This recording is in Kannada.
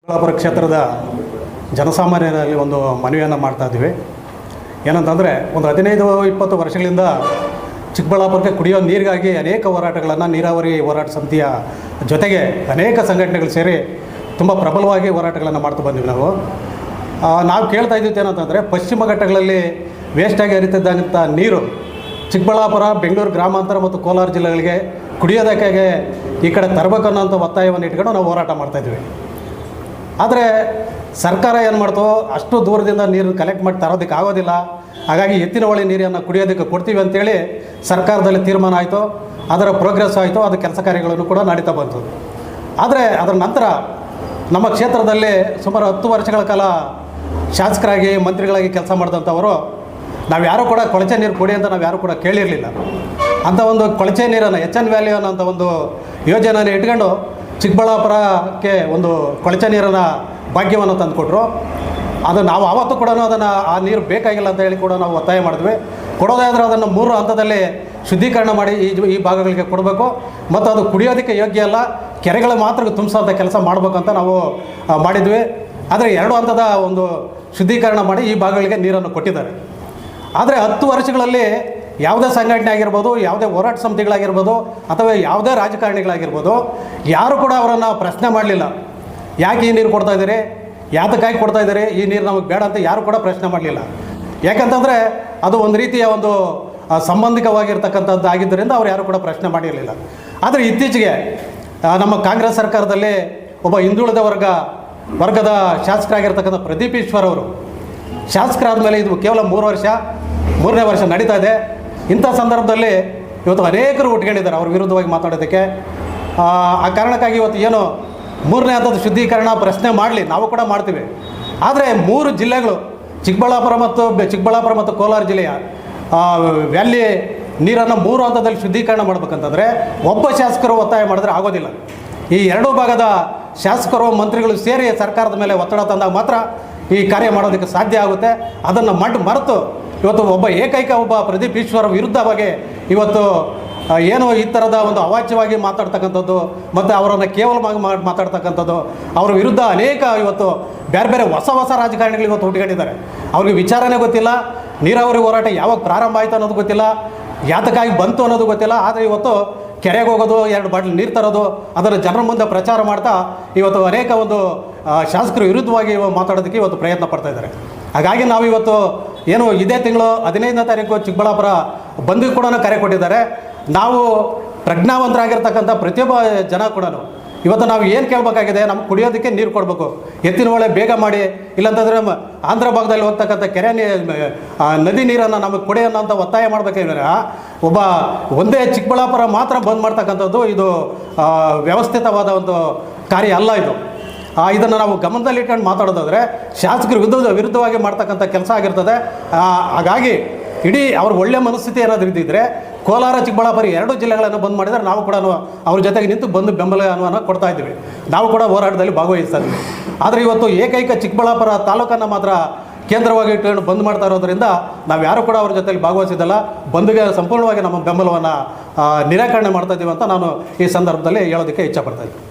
ಚಿಕ್ಕಬಳ್ಳಾಪುರ ಕ್ಷೇತ್ರದ ಜನಸಾಮಾನ್ಯರಲ್ಲಿ ಒಂದು ಮನವಿಯನ್ನು ಮಾಡ್ತಾ ಇದ್ದೀವಿ. ಏನಂತಂದರೆ, ಒಂದು 15-20 ವರ್ಷಗಳಿಂದ ಚಿಕ್ಕಬಳ್ಳಾಪುರಕ್ಕೆ ಕುಡಿಯೋ ನೀರಿಗಾಗಿ ಅನೇಕ ಹೋರಾಟಗಳನ್ನು ನೀರಾವರಿ ಹೋರಾಟ ಸಮಿತಿಯ ಜೊತೆಗೆ ಅನೇಕ ಸಂಘಟನೆಗಳು ಸೇರಿ ತುಂಬ ಪ್ರಬಲವಾಗಿ ಹೋರಾಟಗಳನ್ನು ಮಾಡ್ತಾ ಬಂದಿವಿ. ನಾವು ಕೇಳ್ತಾ ಇದ್ದಿದ್ದು ಏನಂತಂದರೆ, ಪಶ್ಚಿಮ ಘಟ್ಟಗಳಲ್ಲಿ ವೇಸ್ಟಾಗಿ ಹರಿತಿದ್ದಂಥ ನೀರು ಚಿಕ್ಕಬಳ್ಳಾಪುರ, ಬೆಂಗಳೂರು ಗ್ರಾಮಾಂತರ ಮತ್ತು ಕೋಲಾರ ಜಿಲ್ಲೆಗಳಿಗೆ ಕುಡಿಯೋದಕ್ಕೆ ಈ ಕಡೆ ತರಬೇಕನ್ನೋಂಥ ಒತ್ತಾಯವನ್ನು ಇಟ್ಕೊಂಡು ನಾವು ಹೋರಾಟ ಮಾಡ್ತಾಯಿದ್ವಿ. ಆದರೆ ಸರ್ಕಾರ ಏನು ಮಾಡ್ತೋ, ಅಷ್ಟು ದೂರದಿಂದ ನೀರು ಕಲೆಕ್ಟ್ ಮಾಡಿ ತರೋದಕ್ಕೆ ಆಗೋದಿಲ್ಲ, ಹಾಗಾಗಿ ಎತ್ತಿನ ಹೊಳೆ ನೀರನ್ನು ಕುಡಿಯೋದಕ್ಕೆ ಕೊಡ್ತೀವಿ ಅಂತೇಳಿ ಸರ್ಕಾರದಲ್ಲಿ ತೀರ್ಮಾನ ಆಯಿತು. ಅದರ ಪ್ರೋಗ್ರೆಸ್ ಆಯಿತು, ಅದು ಕೆಲಸ ಕಾರ್ಯಗಳನ್ನು ಕೂಡ ನಡೀತಾ ಬಂತು. ಆದರೆ ಅದರ ನಂತರ ನಮ್ಮ ಕ್ಷೇತ್ರದಲ್ಲಿ ಸುಮಾರು 10 ವರ್ಷಗಳ ಕಾಲ ಶಾಸಕರಾಗಿ ಮಂತ್ರಿಗಳಾಗಿ ಕೆಲಸ ಮಾಡಿದಂಥವರು ನಾವು ಯಾರೂ ಕೂಡ ಕೊಳಚೆ ನೀರು ಕೊಡಿ ಅಂತ ನಾವು ಯಾರೂ ಕೂಡ ಕೇಳಿರಲಿಲ್ಲ. ಅಂಥ ಒಂದು ಕೊಳಚೆ ನೀರನ್ನು HN ವ್ಯಾಲಿ ಅನ್ನೋಂಥ ಒಂದು ಯೋಜನೆಯನ್ನು ಇಟ್ಕೊಂಡು ಚಿಕ್ಕಬಳ್ಳಾಪುರಕ್ಕೆ ಒಂದು ಕೊಳಚೆ ನೀರನ್ನು ಭಾಗ್ಯವನ್ನು ತಂದುಕೊಟ್ರು. ಅದು ನಾವು ಆವತ್ತು ಕೂಡ ಅದನ್ನು ಆ ನೀರು ಬೇಕಾಗಿಲ್ಲ ಅಂತ ಹೇಳಿ ಕೂಡ ನಾವು ಒತ್ತಾಯ ಮಾಡಿದ್ವಿ. ಕೊಡೋದಾದರೆ ಅದನ್ನು 3 ಹಂತದಲ್ಲಿ ಶುದ್ಧೀಕರಣ ಮಾಡಿ ಈ ಭಾಗಗಳಿಗೆ ಕೊಡಬೇಕು, ಮತ್ತು ಅದು ಕುಡಿಯೋದಕ್ಕೆ ಯೋಗ್ಯ ಅಲ್ಲ, ಕೆರೆಗಳು ಮಾತ್ರ ತುಂಬಿಸೋಂಥ ಕೆಲಸ ಮಾಡಬೇಕಂತ ನಾವು ಮಾಡಿದ್ವಿ. ಆದರೆ 2 ಹಂತದ ಒಂದು ಶುದ್ಧೀಕರಣ ಮಾಡಿ ಈ ಭಾಗಗಳಿಗೆ ನೀರನ್ನು ಕೊಟ್ಟಿದ್ದಾರೆ. ಆದರೆ 10 ವರ್ಷಗಳಲ್ಲಿ ಯಾವುದೇ ಸಂಘಟನೆ ಆಗಿರ್ಬೋದು, ಯಾವುದೇ ಹೋರಾಟ ಸಮಿತಿಗಳಾಗಿರ್ಬೋದು, ಅಥವಾ ಯಾವುದೇ ರಾಜಕಾರಣಿಗಳಾಗಿರ್ಬೋದು, ಯಾರು ಕೂಡ ಅವರನ್ನು ಪ್ರಶ್ನೆ ಮಾಡಲಿಲ್ಲ. ಯಾಕೆ ಈ ನೀರು ಕೊಡ್ತಾಯಿದ್ದೀರಿ, ಯಾತಕ್ಕಾಗಿ ಕೊಡ್ತಾಯಿದ್ದೀರಿ, ಈ ನೀರು ನಮಗೆ ಬೇಡ ಅಂತ ಯಾರು ಕೂಡ ಪ್ರಶ್ನೆ ಮಾಡಲಿಲ್ಲ. ಯಾಕಂತಂದರೆ ಅದು ಒಂದು ರೀತಿಯ ಒಂದು ಸಂಬಂಧಿಕವಾಗಿರ್ತಕ್ಕಂಥದ್ದು ಆಗಿದ್ದರಿಂದ ಅವ್ರು ಯಾರು ಕೂಡ ಪ್ರಶ್ನೆ ಮಾಡಿರಲಿಲ್ಲ. ಆದರೆ ಇತ್ತೀಚೆಗೆ ನಮ್ಮ ಕಾಂಗ್ರೆಸ್ ಸರ್ಕಾರದಲ್ಲಿ ಒಬ್ಬ ಹಿಂದುಳಿದ ವರ್ಗದ ಶಾಸಕರಾಗಿರ್ತಕ್ಕಂಥ ಪ್ರದೀಪ್ ಈಶ್ವರ್ ಅವರು ಶಾಸಕರಾದ ಮೇಲೆ ಇದು ಕೇವಲ 3ನೇ ವರ್ಷ ನಡೀತಾ ಇದೆ. ಇಂಥ ಸಂದರ್ಭದಲ್ಲಿ ಇವತ್ತು ಅನೇಕರು ಉಟ್ಕೊಂಡಿದ್ದಾರೆ ಅವ್ರ ವಿರುದ್ಧವಾಗಿ ಮಾತಾಡೋದಕ್ಕೆ. ಆ ಕಾರಣಕ್ಕಾಗಿ ಇವತ್ತು ಏನು 3ನೇ ಹಂತದ ಶುದ್ಧೀಕರಣ ಪ್ರಶ್ನೆ ಮಾಡಲಿ, ನಾವು ಕೂಡ ಮಾಡ್ತೀವಿ. ಆದರೆ 3 ಜಿಲ್ಲೆಗಳು ಚಿಕ್ಕಬಳ್ಳಾಪುರ ಮತ್ತು ಕೋಲಾರ ಜಿಲ್ಲೆಯ ವ್ಯಾಲಿ ನೀರನ್ನು 3 ಹಂತದಲ್ಲಿ ಶುದ್ಧೀಕರಣ ಮಾಡಬೇಕಂತಂದರೆ ಒಬ್ಬ ಶಾಸಕರು ಒತ್ತಾಯ ಮಾಡಿದ್ರೆ ಆಗೋದಿಲ್ಲ. ಈ 2 ಭಾಗದ ಶಾಸಕರು ಮಂತ್ರಿಗಳು ಸೇರಿ ಸರ್ಕಾರದ ಮೇಲೆ ಒತ್ತಡ ತಂದಾಗ ಮಾತ್ರ ಈ ಕಾರ್ಯ ಮಾಡೋದಕ್ಕೆ ಸಾಧ್ಯ ಆಗುತ್ತೆ. ಅದನ್ನು ಮರೆತು ಇವತ್ತು ಒಬ್ಬ ಪ್ರದೀಪ್ ಈಶ್ವರ್ ವಿರುದ್ಧವಾಗಿ ಇವತ್ತು ಏನೋ ಈ ಥರದ ಒಂದು ಅವಾಚ್ಯವಾಗಿ ಮಾತಾಡ್ತಕ್ಕಂಥದ್ದು ಮತ್ತು ಅವರನ್ನು ಕೇವಲವಾಗಿ ಮಾತಾಡ್ತಕ್ಕಂಥದ್ದು, ಅವರ ವಿರುದ್ಧ ಅನೇಕ ಇವತ್ತು ಬೇರೆ ಹೊಸ ರಾಜಕಾರಣಿಗಳು ಇವತ್ತು ಹುಟ್ಕೊಂಡಿದ್ದಾರೆ. ಅವ್ರಿಗೆ ವಿಚಾರನೇ ಗೊತ್ತಿಲ್ಲ, ನೀರಾವರಿ ಹೋರಾಟ ಯಾವಾಗ ಪ್ರಾರಂಭ ಆಯಿತು ಅನ್ನೋದು ಗೊತ್ತಿಲ್ಲ, ಯಾತಕ್ಕಾಗಿ ಬಂತು ಅನ್ನೋದು ಗೊತ್ತಿಲ್ಲ. ಆದರೆ ಇವತ್ತು ಕೆರೆಗೆ ಹೋಗೋದು, 2 ಬಾಟ್ಲ್ ನೀರು ತರೋದು, ಅದನ್ನು ಜನರ ಮುಂದೆ ಪ್ರಚಾರ ಮಾಡ್ತಾ ಇವತ್ತು ಅನೇಕ ಒಂದು ಶಾಸಕರು ವಿರುದ್ಧವಾಗಿ ಮಾತಾಡೋದಕ್ಕೆ ಇವತ್ತು ಪ್ರಯತ್ನ ಪಡ್ತಾ ಇದ್ದಾರೆ. ಹಾಗಾಗಿ ನಾವು ಇವತ್ತು ಏನು ಇದೇ ತಿಂಗಳು 15ನೇ ತಾರೀಕು ಚಿಕ್ಕಬಳ್ಳಾಪುರ ಬಂದ್ಗೆ ಕೂಡ ಕರೆ ಕೊಟ್ಟಿದ್ದಾರೆ. ನಾವು ಪ್ರಜ್ಞಾವಂತರಾಗಿರ್ತಕ್ಕಂಥ ಪ್ರತಿಯೊಬ್ಬ ಜನ ಕೂಡ ಇವತ್ತು ನಾವು ಏನು ಕೇಳಬೇಕಾಗಿದೆ, ನಮ್ಗೆ ಕುಡಿಯೋದಕ್ಕೆ ನೀರು ಕೊಡಬೇಕು, ಎತ್ತಿನ ಹೊಳೆ ಬೇಗ ಮಾಡಿ, ಇಲ್ಲಾಂತಂದರೆ ಆಂಧ್ರ ಭಾಗದಲ್ಲಿ ಹೋಗ್ತಕ್ಕಂಥ ಕೆರೆ ನದಿ ನೀರನ್ನು ನಮಗೆ ಕೊಡಿ ಅನ್ನೋಂಥ ಒತ್ತಾಯ ಮಾಡಬೇಕಾದ್ರೆ ಒಂದೇ ಚಿಕ್ಕಬಳ್ಳಾಪುರ ಮಾತ್ರ ಬಂದ್ ಮಾಡ್ತಕ್ಕಂಥದ್ದು ಇದು ವ್ಯವಸ್ಥಿತವಾದ ಒಂದು ಕಾರ್ಯ ಅಲ್ಲ. ಇದನ್ನು ನಾವು ಗಮನದಲ್ಲಿ ಇಟ್ಕೊಂಡು ಮಾತಾಡೋದಾದರೆ ಶಾಸಕರು ವಿರುದ್ಧವಾಗಿ ಮಾಡ್ತಕ್ಕಂಥ ಕೆಲಸ ಆಗಿರ್ತದೆ. ಹಾಗಾಗಿ ಇಡೀ ಅವ್ರ ಒಳ್ಳೆಯ ಮನಸ್ಥಿತಿ ಏನಾದರೂ ಇದ್ದಿದ್ದರೆ ಕೋಲಾರ, ಚಿಕ್ಕಬಳ್ಳಾಪುರ 2 ಜಿಲ್ಲೆಗಳನ್ನು ಬಂದ್ ಮಾಡಿದರೆ ನಾವು ಕೂಡ ಅವ್ರ ಜೊತೆಗೆ ನಿಂತು ಬಂದು ಬೆಂಬಲವನ್ನು ಕೊಡ್ತಾ ಇದ್ದೀವಿ. ನಾವು ಕೂಡ ಹೋರಾಟದಲ್ಲಿ ಭಾಗವಹಿಸ್ತಾ ಇದ್ದೀವಿ. ಆದರೆ ಇವತ್ತು ಏಕೈಕ ಚಿಕ್ಕಬಳ್ಳಾಪುರ ತಾಲೂಕನ್ನು ಮಾತ್ರ ಕೇಂದ್ರವಾಗಿ ಇಟ್ಕೊಂಡು ಬಂದ್ ಮಾಡ್ತಾ ಇರೋದ್ರಿಂದ ನಾವು ಯಾರು ಕೂಡ ಅವ್ರ ಜೊತೆಲಿ ಭಾಗವಹಿಸಿದ್ದಲ್ಲ, ಬಂದ್ಗೆ ಸಂಪೂರ್ಣವಾಗಿ ನಮ್ಮ ಬೆಂಬಲವನ್ನು ನಿರಾಕರಣೆ ಮಾಡ್ತಾ ಇದ್ದೀವಿ ಅಂತ ನಾನು ಈ ಸಂದರ್ಭದಲ್ಲಿ ಹೇಳೋದಕ್ಕೆ ಇಚ್ಛಪಡ್ತಾ ಇದ್ದೀನಿ.